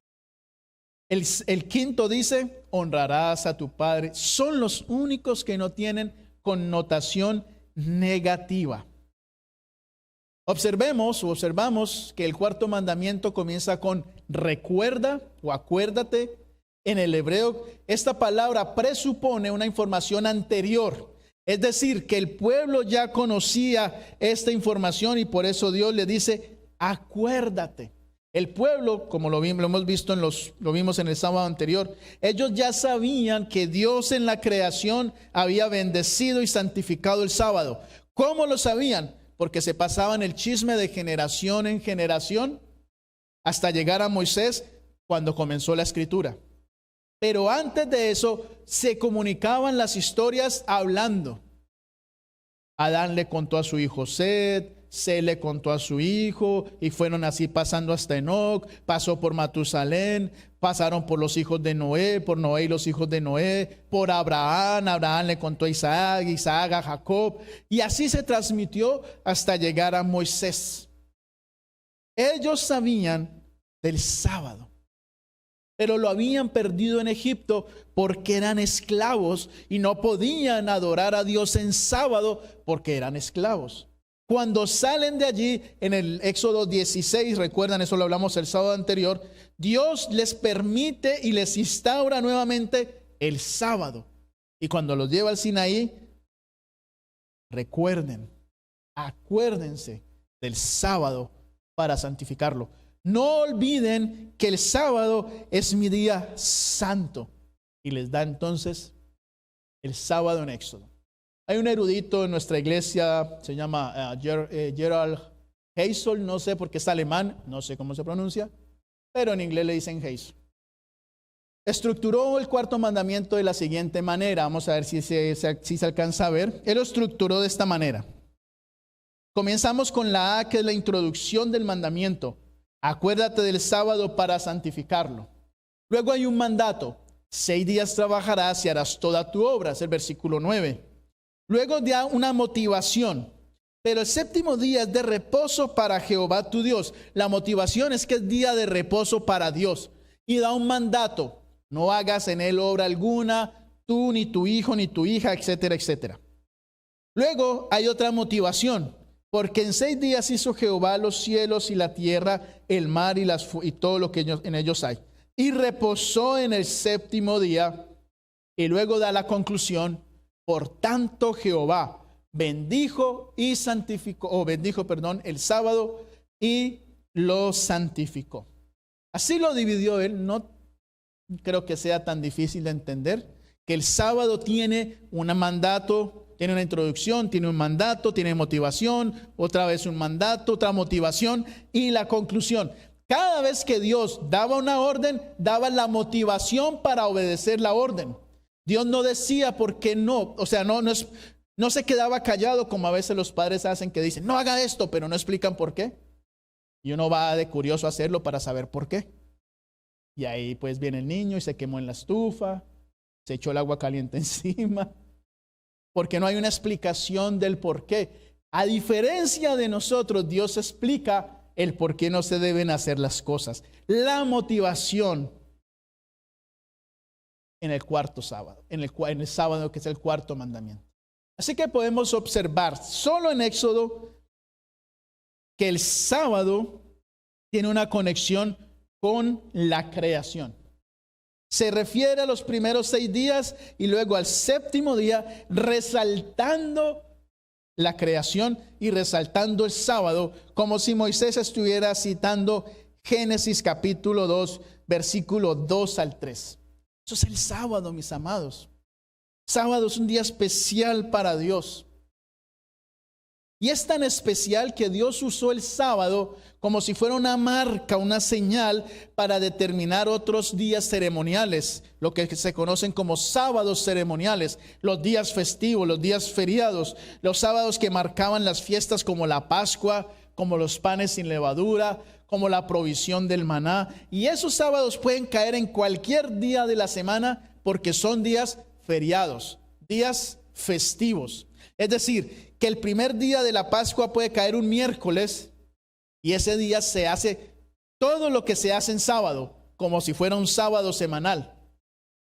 El quinto dice, honrarás a tu padre. Son los únicos que no tienen connotación negativa. Observamos que el cuarto mandamiento comienza con recuerda o acuérdate. En el hebreo, esta palabra presupone una información anterior. Es decir, que el pueblo ya conocía esta información y por eso Dios le dice, acuérdate. El pueblo, como lo hemos visto lo vimos en el sábado anterior, ellos ya sabían que Dios en la creación había bendecido y santificado el sábado. ¿Cómo lo sabían? Porque se pasaban el chisme de generación en generación hasta llegar a Moisés cuando comenzó la escritura. Pero antes de eso se comunicaban las historias hablando. Adán le contó a su hijo Set, Set le contó a su hijo, y fueron así pasando hasta Enoc, pasó por Matusalén, pasaron por los hijos de Noé, por Noé y los hijos de Noé, por Abraham, Abraham le contó a Isaac, Isaac a Jacob, y así se transmitió hasta llegar a Moisés. Ellos sabían del sábado, pero lo habían perdido en Egipto porque eran esclavos y no podían adorar a Dios en sábado porque eran esclavos. Cuando salen de allí, en el Éxodo 16, recuerdan, eso lo hablamos el sábado anterior, Dios les permite y les instaura nuevamente el sábado. Y cuando los lleva al Sinaí, recuerden, acuérdense del sábado para santificarlo. No olviden que el sábado es mi día santo. Y les da entonces el sábado en Éxodo. Hay un erudito en nuestra iglesia, se llama Gerald Heysel, no sé por qué es alemán, no sé cómo se pronuncia, pero en inglés le dicen Heysel. Estructuró el cuarto mandamiento de la siguiente manera, vamos a ver si se alcanza a ver. Él lo estructuró de esta manera. Comenzamos con la A, que es la introducción del mandamiento. Acuérdate del sábado para santificarlo. Luego hay un mandato. 6 días trabajarás y harás toda tu obra, es el versículo 9. Luego da una motivación. Pero el séptimo día es de reposo para Jehová tu Dios. La motivación es que es día de reposo para Dios. Y da un mandato. No hagas en él obra alguna, tú, ni tu hijo, ni tu hija, etcétera, etcétera. Luego hay otra motivación. Porque en 6 días hizo Jehová los cielos y la tierra, el mar y todo lo que en ellos hay. Y reposó en el séptimo día. Y luego da la conclusión: por tanto Jehová bendijo y santificó, o bendijo, perdón, el sábado y lo santificó. Así lo dividió él. No creo que sea tan difícil de entender que el sábado tiene un mandato, tiene una introducción, tiene un mandato, tiene motivación, otra vez un mandato, otra motivación y la conclusión. Cada vez que Dios daba una orden, daba la motivación para obedecer la orden. Dios no decía por qué no, o sea, no se quedaba callado como a veces los padres hacen, que dicen, no haga esto, pero no explican por qué. Y uno va de curioso a hacerlo para saber por qué. Y ahí pues viene el niño y se quemó en la estufa, se echó el agua caliente encima, porque no hay una explicación del por qué. A diferencia de nosotros, Dios explica el por qué no se deben hacer las cosas. La motivación en el cuarto sábado, en el sábado, que es el cuarto mandamiento. Así que podemos observar solo en Éxodo que el sábado tiene una conexión con la creación. Se refiere a los primeros 6 días y luego al séptimo día, resaltando la creación y resaltando el sábado, como si Moisés estuviera citando Génesis capítulo 2, versículo 2 al 3. Eso es el sábado, mis amados. Sábado es un día especial para Dios. Y es tan especial que Dios usó el sábado como si fuera una marca, una señal para determinar otros días ceremoniales, lo que se conocen como sábados ceremoniales, los días festivos, los días feriados, los sábados que marcaban las fiestas como la Pascua, como los panes sin levadura, como la provisión del maná. Y esos sábados pueden caer en cualquier día de la semana porque son días feriados, días festivos. Es decir, que el primer día de la Pascua puede caer un miércoles y ese día se hace todo lo que se hace en sábado, como si fuera un sábado semanal.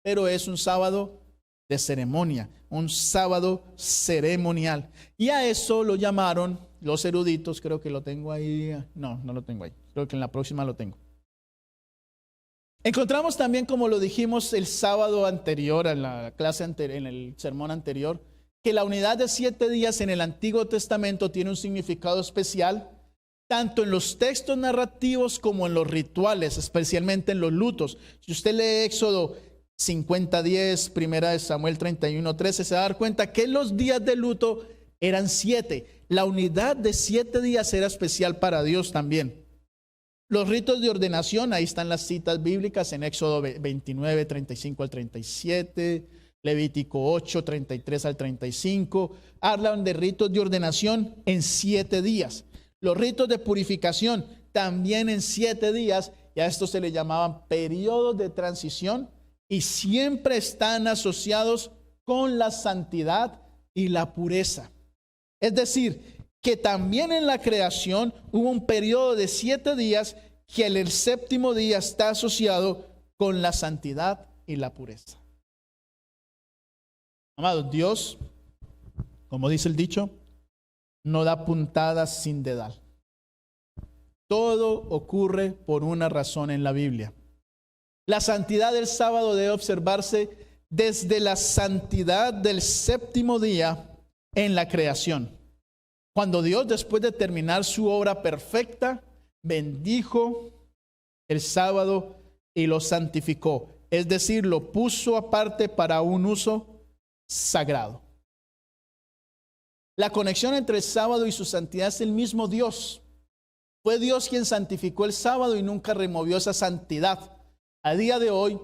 Pero es un sábado de ceremonia, un sábado ceremonial. Y a eso lo llamaron los eruditos, creo que lo tengo ahí. No lo tengo ahí. Creo que en la próxima lo tengo. Encontramos también, como lo dijimos el sábado anterior, en la clase anterior, en el sermón anterior, que la unidad de 7 días en el Antiguo Testamento tiene un significado especial, tanto en los textos narrativos como en los rituales, especialmente en los lutos. Si usted lee Éxodo 50:10, Primera de Samuel 31:13, se va a dar cuenta que los días de luto eran 7. La unidad de 7 días era especial para Dios también. Los ritos de ordenación, ahí están las citas bíblicas en Éxodo 29, 35 al 37, Levítico 8, 33 al 35, hablan de ritos de ordenación en 7 días. Los ritos de purificación también en 7 días, y a esto se le llamaban periodos de transición, y siempre están asociados con la santidad y la pureza. Es decir, que también en la creación hubo un periodo de 7 días que el séptimo día está asociado con la santidad y la pureza. Amados, Dios, como dice el dicho, no da puntadas sin dedal. Todo ocurre por una razón en la Biblia. La santidad del sábado debe observarse desde la santidad del séptimo día en la creación. Cuando Dios, después de terminar su obra perfecta, bendijo el sábado y lo santificó. Es decir, lo puso aparte para un uso sagrado. La conexión entre el sábado y su santidad es el mismo Dios. Fue Dios quien santificó el sábado y nunca removió esa santidad. A día de hoy,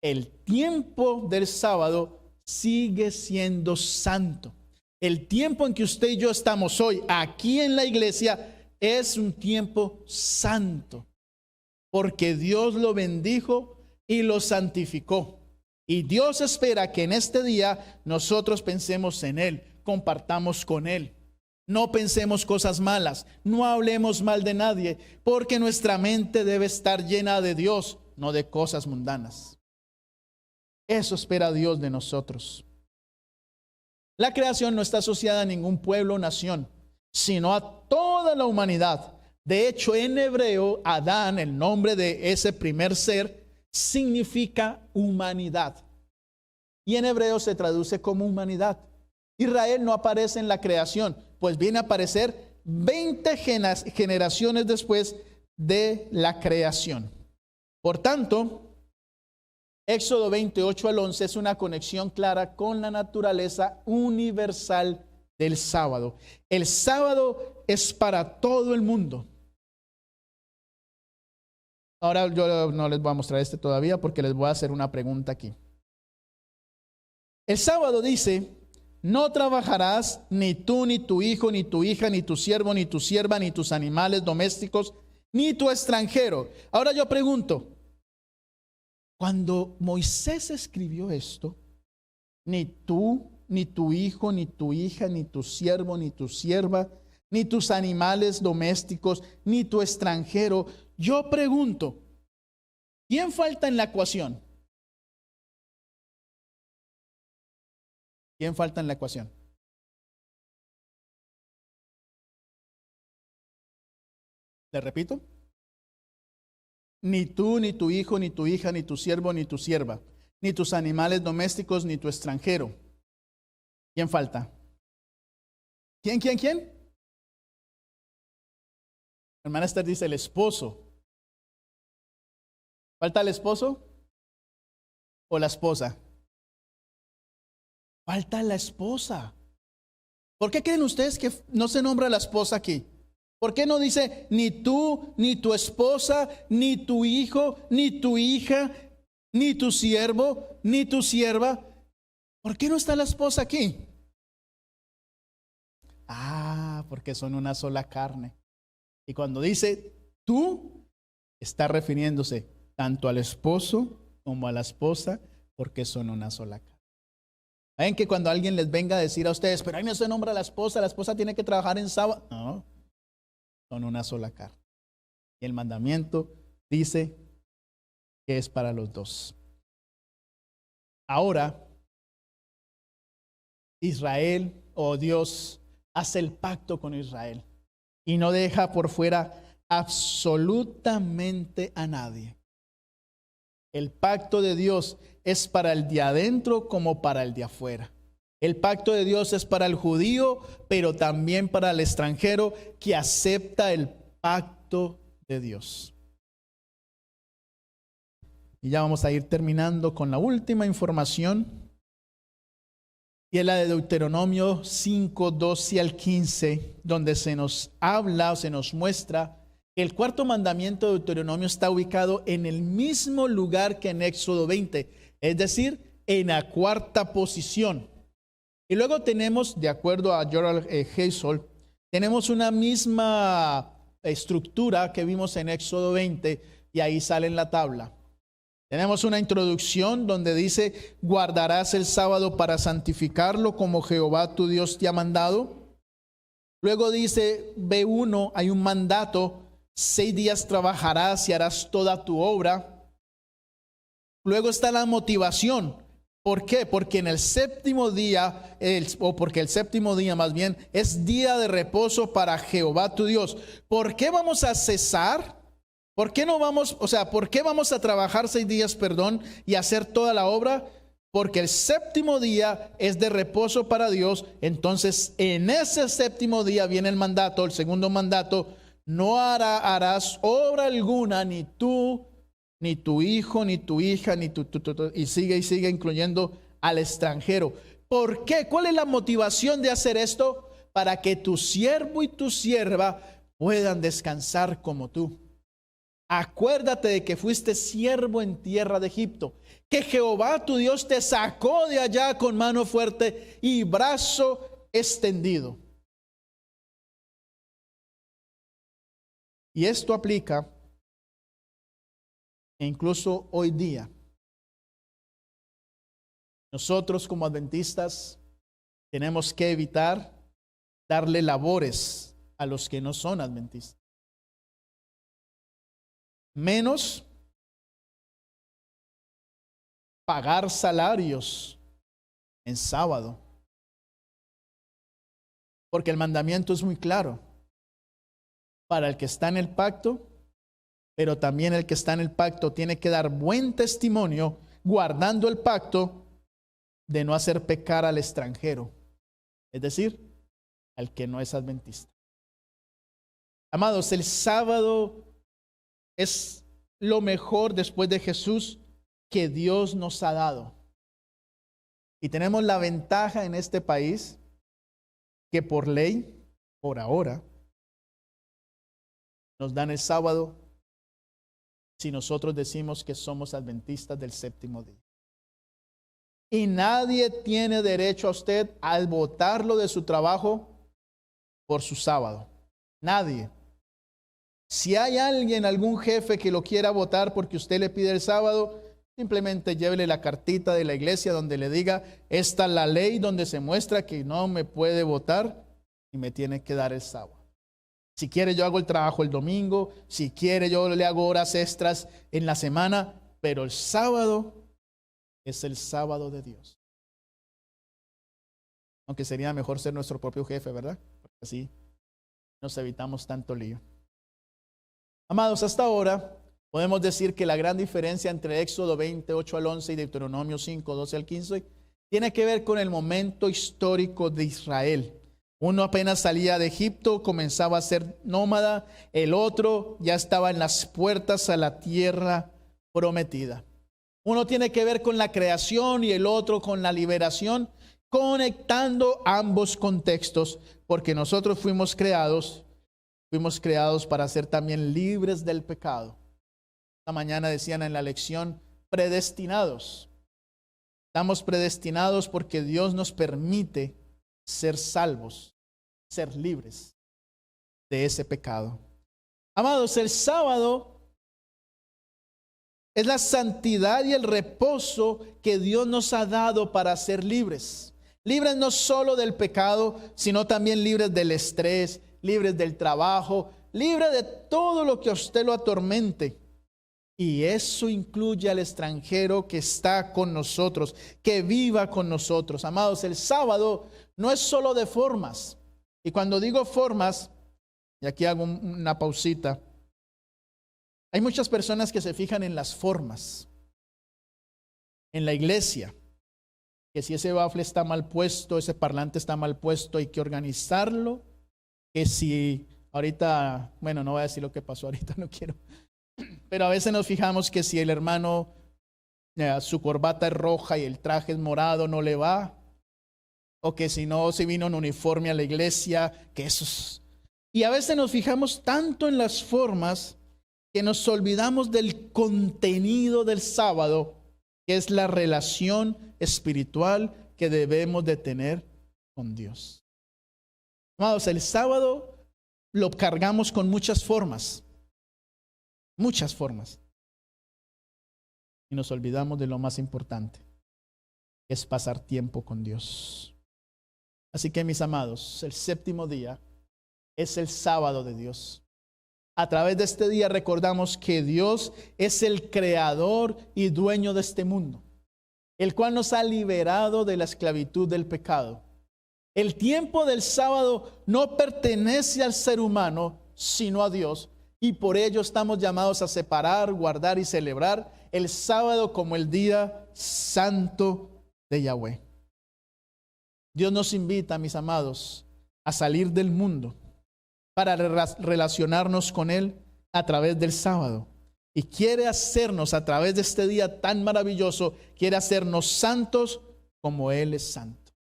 el tiempo del sábado sigue siendo santo. El tiempo en que usted y yo estamos hoy aquí en la iglesia es un tiempo santo, porque Dios lo bendijo y lo santificó. Y Dios espera que en este día nosotros pensemos en Él, compartamos con Él. No pensemos cosas malas, no hablemos mal de nadie, porque nuestra mente debe estar llena de Dios, no de cosas mundanas. Eso espera Dios de nosotros. La creación no está asociada a ningún pueblo o nación, sino a toda la humanidad. De hecho, en hebreo, Adán, el nombre de ese primer ser, significa humanidad. y en hebreo se traduce como humanidad. Israel no aparece en la creación, pues viene a aparecer 20 generaciones después de la creación. Por tanto, Éxodo 28 al 11 es una conexión clara con la naturaleza universal del sábado. El sábado es para todo el mundo. Ahora yo no les voy a mostrar este todavía porque les voy a hacer una pregunta aquí. El sábado dice: no trabajarás ni tú, ni tu hijo, ni tu hija, ni tu siervo, ni tu sierva, ni tus animales domésticos, ni tu extranjero. Ahora yo pregunto, cuando Moisés escribió esto, ni tú, ni tu hijo, ni tu hija, ni tu siervo, ni tu sierva, ni tus animales domésticos, ni tu extranjero, yo pregunto, ¿quién falta en la ecuación? ¿Quién falta en la ecuación? ¿Le repito? Ni tú, ni tu hijo, ni tu hija, ni tu siervo, ni tu sierva, ni tus animales domésticos, ni tu extranjero. ¿Quién falta? ¿Quién? Hermana Esther dice el esposo. ¿Falta el esposo o la esposa? Falta la esposa. ¿Por qué creen ustedes que no se nombra la esposa aquí? ¿Por qué no dice ni tú, ni tu esposa, ni tu hijo, ni tu hija, ni tu siervo, ni tu sierva? ¿Por qué no está la esposa aquí? Porque son una sola carne. Y cuando dice tú, está refiriéndose tanto al esposo como a la esposa, porque son una sola carne. ¿Ven que cuando alguien les venga a decir a ustedes, pero ahí no se nombra la esposa tiene que trabajar en sábado? No, son una sola carne. Y el mandamiento dice que es para los dos. Ahora, Israel, o Dios, hace el pacto con Israel y no deja por fuera absolutamente a nadie. El pacto de Dios es para el de adentro como para el de afuera. El pacto de Dios es para el judío, pero también para el extranjero que acepta el pacto de Dios. Y ya vamos a ir terminando con la última información. Y es la de Deuteronomio 5, 12 al 15, donde se nos habla o se nos muestra que el cuarto mandamiento de Deuteronomio está ubicado en el mismo lugar que en Éxodo 20, es decir, en la cuarta posición. Y luego tenemos, de acuerdo a Gerald Hazel, tenemos una misma estructura que vimos en Éxodo 20 y ahí sale en la tabla. Tenemos una introducción donde dice, guardarás el sábado para santificarlo como Jehová tu Dios te ha mandado. Luego dice, B1, hay un mandato, 6 días trabajarás y harás toda tu obra. Luego está la motivación. ¿Por qué? Porque en el séptimo día, porque el séptimo día más bien, es día de reposo para Jehová tu Dios. ¿Por qué vamos a cesar? ¿Por qué no vamos, por qué vamos a trabajar 6 días, y hacer toda la obra? Porque el séptimo día es de reposo para Dios. Entonces, en ese séptimo día viene el mandato, el segundo mandato: no harás obra alguna, ni tú, ni tu hijo, ni tu hija, ni y sigue, incluyendo al extranjero. ¿Por qué? ¿Cuál es la motivación de hacer esto? Para que tu siervo y tu sierva puedan descansar como tú. Acuérdate de que fuiste siervo en tierra de Egipto, que Jehová tu Dios te sacó de allá con mano fuerte y brazo extendido. Y esto aplica incluso hoy día. Nosotros como adventistas tenemos que evitar darle labores a los que no son adventistas. Menos pagar salarios en sábado. Porque el mandamiento es muy claro. Para el que está en el pacto, pero también el que está en el pacto tiene que dar buen testimonio guardando el pacto de no hacer pecar al extranjero, es decir, al que no es adventista. Amados, el sábado es lo mejor después de Jesús que Dios nos ha dado. Y tenemos la ventaja en este país que por ley, por ahora, nos dan el sábado si nosotros decimos que somos adventistas del séptimo día. Y nadie tiene derecho a usted al botarlo de su trabajo por su sábado. Nadie. Si hay alguien, algún jefe que lo quiera votar porque usted le pide el sábado, simplemente llévele la cartita de la iglesia donde le diga, esta es la ley donde se muestra que no me puede votar y me tiene que dar el sábado. Si quiere yo hago el trabajo el domingo, si quiere yo le hago horas extras en la semana, pero el sábado es el sábado de Dios. Aunque sería mejor ser nuestro propio jefe, ¿verdad? Porque así nos evitamos tanto lío. Amados, hasta ahora podemos decir que la gran diferencia entre Éxodo 28 al 11 y Deuteronomio 5, 12 al 15 tiene que ver con el momento histórico de Israel. Uno apenas salía de Egipto, comenzaba a ser nómada, el otro ya estaba en las puertas a la tierra prometida. Uno tiene que ver con la creación y el otro con la liberación, conectando ambos contextos, porque nosotros fuimos creados para ser también libres del pecado. Esta mañana decían en la lección, predestinados. Estamos predestinados porque Dios nos permite ser salvos, ser libres de ese pecado. Amados, el sábado es la santidad y el reposo que Dios nos ha dado para ser libres. Libres no solo del pecado, sino también libres del estrés, libres del trabajo, libres de todo lo que a usted lo atormente. Y eso incluye al extranjero que está con nosotros, que viva con nosotros. Amados, el sábado no es solo de formas. Y cuando digo formas, y aquí hago una pausita, hay muchas personas que se fijan en las formas. En la iglesia, que si ese bafle está mal puesto, ese parlante está mal puesto, hay que organizarlo. Que si ahorita, bueno, no voy a decir lo que pasó ahorita, no quiero. Pero a veces nos fijamos que si el hermano, su corbata es roja y el traje es morado, no le va. O que si no, si vino en uniforme a la iglesia, que eso es. Y a veces nos fijamos tanto en las formas que nos olvidamos del contenido del sábado, que es la relación espiritual que debemos de tener con Dios. Amados, el sábado lo cargamos con muchas formas. Muchas formas. Y nos olvidamos de lo más importante, que es pasar tiempo con Dios. Así que, mis amados, el séptimo día es el sábado de Dios. A través de este día recordamos que Dios es el creador y dueño de este mundo, el cual nos ha liberado de la esclavitud del pecado. El tiempo del sábado no pertenece al ser humano, sino a Dios. Y por ello estamos llamados a separar, guardar y celebrar el sábado como el día santo de Yahweh. Dios nos invita, mis amados, a salir del mundo para relacionarnos con Él a través del sábado. Y quiere hacernos a través de este día tan maravilloso, quiere hacernos santos como Él es santo.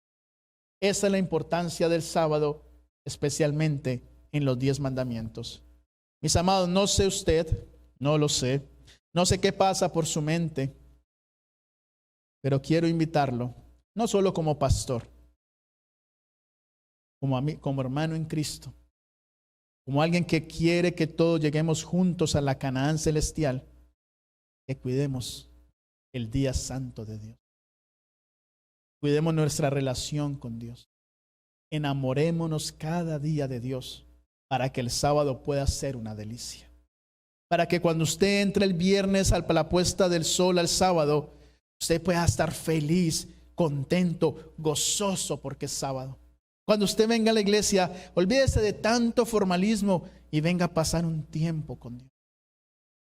Esa es la importancia del sábado, especialmente en los 10 mandamientos. Mis amados, no sé usted, no lo sé, no sé qué pasa por su mente, pero quiero invitarlo, no solo como pastor, como hermano en Cristo, como alguien que quiere que todos lleguemos juntos a la Canaán celestial, que cuidemos el día santo de Dios. Cuidemos nuestra relación con Dios. Enamorémonos cada día de Dios para que el sábado pueda ser una delicia. Para que cuando usted entre el viernes a la puesta del sol al sábado, usted pueda estar feliz, contento, gozoso porque es sábado. Cuando usted venga a la iglesia, olvídese de tanto formalismo y venga a pasar un tiempo con Dios.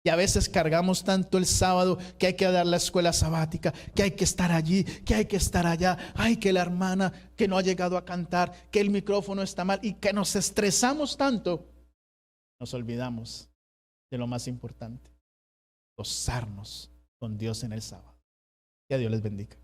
Y a veces cargamos tanto el sábado que hay que dar la escuela sabática, que hay que estar allí, que hay que estar allá. Ay, que la hermana que no ha llegado a cantar, que el micrófono está mal y que nos estresamos tanto. Nos olvidamos de lo más importante, gozarnos con Dios en el sábado. Que Dios les bendiga.